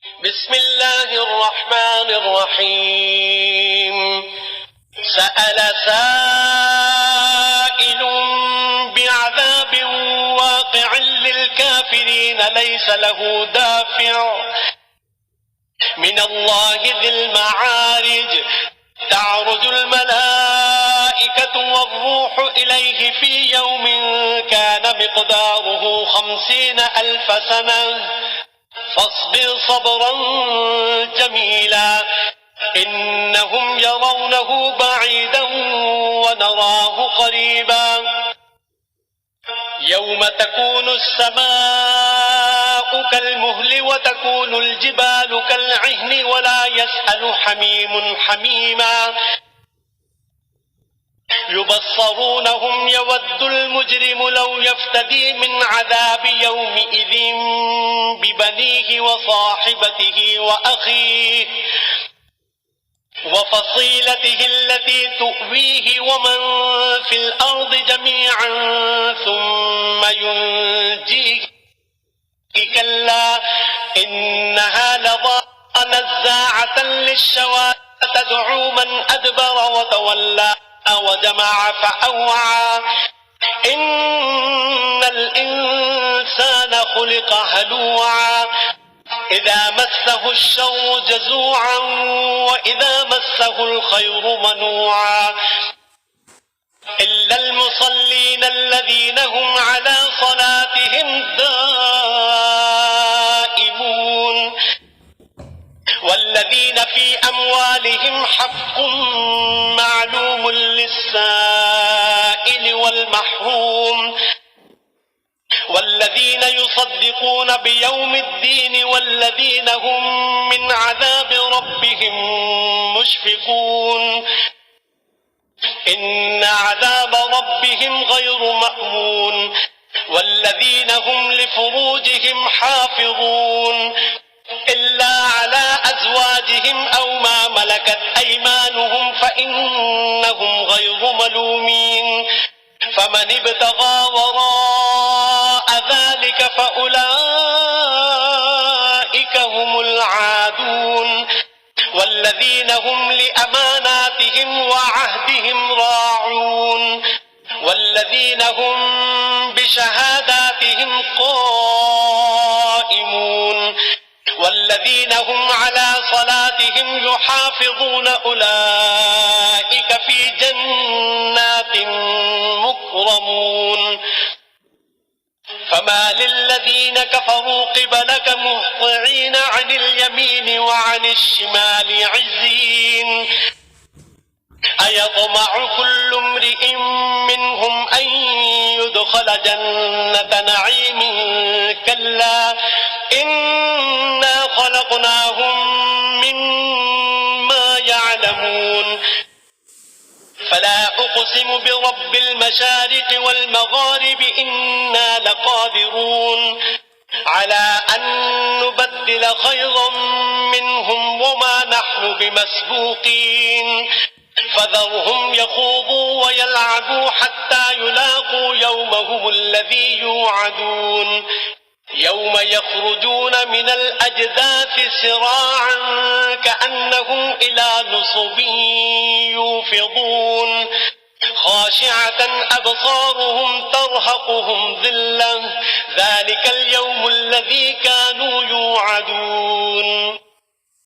بسم الله الرحمن الرحيم سأل سائل بعذاب واقع للكافرين ليس له دافع من الله ذي المعارج تعرج الملائكة والروح إليه في يوم كان مقداره 50,000 سنة فاصبر صبرا جميلا إنهم يرونه بعيدا ونراه قريبا يوم تكون السماء كالمهل وتكون الجبال كالعهن ولا يسأل حميم حميما يبصرونهم يود المجرم لو يفتدي من عذاب يومئذ ببنيه وصاحبته وأخيه وفصيلته التي تؤويه ومن في الأرض جميعا ثم ينجيه كلا إنها لظى نزاعة للشوى تدعو من أدبر وتولى وجمع فأوعى إن الإنسان خلق هلوعا إذا مسه الشر جزوعا وإذا مسه الخير منوعا إلا المصلين الذين هم على صلاتهم دائمون والذين في أموالهم حق معلوم للسائل والمحروم والذين يصدقون بيوم الدين والذين هم من عذاب ربهم مشفقون إن عذاب ربهم غير مأمون والذين هم لفروجهم حافظون إلا على أزواجهم أو ما ملكت أيمانهم فإنهم غير ملومين فمن ابتغى وراء ذلك فأولئك هم العادون والذين هم لأماناتهم وعهدهم راعون والذين هم بشهاداتهم قائمون والذين هم على صلاتهم يحافظون أولئك في جنات مكرمون فما للذين كفروا قبلك مهطعين عن اليمين وعن الشمال عزين أيطمع كل امرئ منهم أن يدخل جنة نعيم كلا إنا خلقناهم مما يعلمون فلا أقسم برب المشارق والمغارب إنا لقادرون على أن نبدل خيرا منهم وما نحن بمسبوقين فذرهم يخوضوا ويلعبوا حتى يلاقوا يومهم الذي يوعدون يوم يخرجون من الأجداث سراعا كأنهم إلى نصب يوفضون خاشعة أبصارهم ترهقهم ذلة ذلك اليوم الذي كانوا يوعدون